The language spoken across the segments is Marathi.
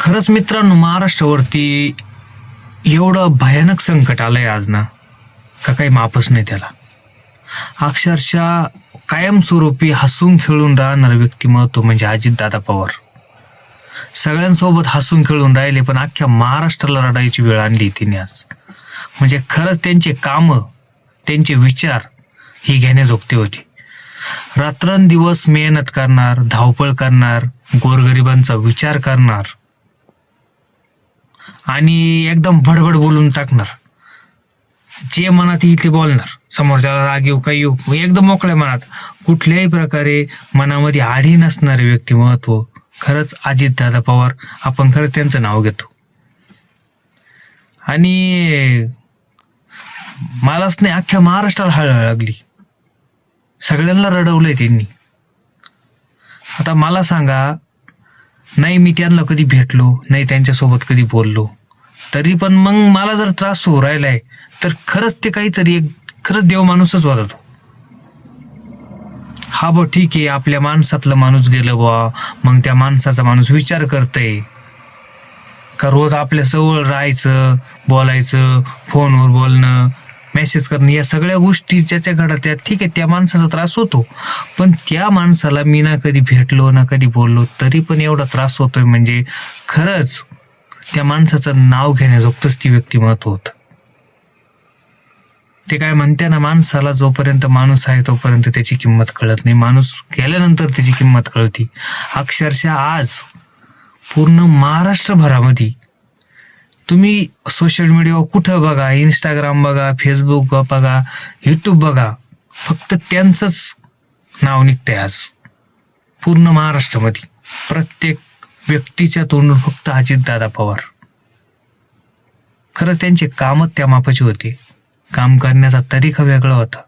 खरंच मित्रांनो, महाराष्ट्रावरती एवढं भयानक संकट आलंय आज ना, का काही मापच नाही त्याला. अक्षरशः कायमस्वरूपी हसून खेळून राहणारं व्यक्तिमत्व म्हणजे अजितदादा पवार. सगळ्यांसोबत हसून खेळून राहिले, पण अख्ख्या महाराष्ट्राला रडायची वेळ आणली तिने आज. म्हणजे खरंच त्यांचे कामं, त्यांचे विचार ही घेण्याजोगते होती. रात्रंदिवस मेहनत करणार, धावपळ करणार, गोरगरिबांचा विचार करणार आणि एकदम भडभड बोलून टाकणार. जे मनात येईल ते बोलणार, समोरच्याला राग येऊ काही येऊ, एकदम मोकळ्या मनात, कुठल्याही प्रकारे मनामध्ये आढी नसणारे व्यक्तिमत्व खरंच अजितदादा पवार. आपण खरंच त्यांचं नाव घेतो. आणि मलाच नाही, अख्ख्या महाराष्ट्राला हळहळ लागली. सगळ्यांना रडवलंय त्यांनी. आता मला सांगा, नाही मी त्यांना कधी भेटलो नाही, त्यांच्यासोबत कधी बोललो, तरी पण मग मला जर त्रास होऊ राहिलाय तर खरंच ते काहीतरी एक खरंच देव माणूसच होता तो. हा बा ठीक आहे, आपल्या माणसातलं माणूस गेलं बा, मग त्या माणसाचा माणूस विचार करतय का रोज आपल्या जवळ राहायचं, बोलायचं, फोनवर बोलणं, मेसेज करणं, या सगळ्या गोष्टी ज्याच्या घडत त्या ठीक आहे, त्या माणसाचा त्रास होतो. पण त्या माणसाला मी ना कधी भेटलो ना कधी बोललो, तरी पण एवढा त्रास होतोय म्हणजे खरंच त्या माणसाचं नाव घेण्याजोगतंच ती व्यक्तिमत्व होतं. ते काय म्हणते ना, माणसाला जोपर्यंत माणूस आहे तोपर्यंत त्याची किंमत कळत नाही, माणूस गेल्यानंतर त्याची किंमत कळती. अक्षरशः आज पूर्ण महाराष्ट्रभरामध्ये तुम्ही सोशल मीडियावर कुठं बघा, इंस्टाग्राम बघा, फेसबुक बघा, यूट्यूब बघा, फक्त त्यांचंच नाव निघतंय आज पूर्ण महाराष्ट्रामध्ये. प्रत्येक व्यक्तीच्या तोंडून फक्त अजितदादा पवार. खरं त्यांचे कामच त्या मापाचे होते, काम करण्याचा तरीका वेगळा होता,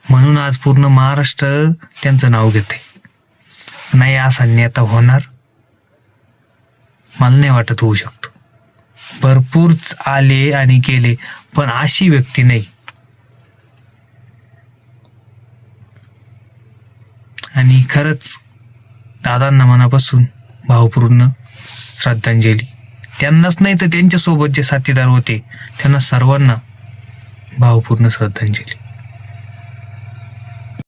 म्हणून आज पूर्ण महाराष्ट्र त्यांचं नाव घेते. नाही असा नेता होणार मला नाही वाटत होऊ शकतो. भरपूर आले आणि गेले, पण अशी व्यक्ती नाही. आणि खरंच दादांना मनापासून भावपूर्ण श्रद्धांजली. त्यांनाच नाही तर त्यांच्यासोबत जे साथीदार होते त्यांना सर्वांना भावपूर्ण श्रद्धांजली.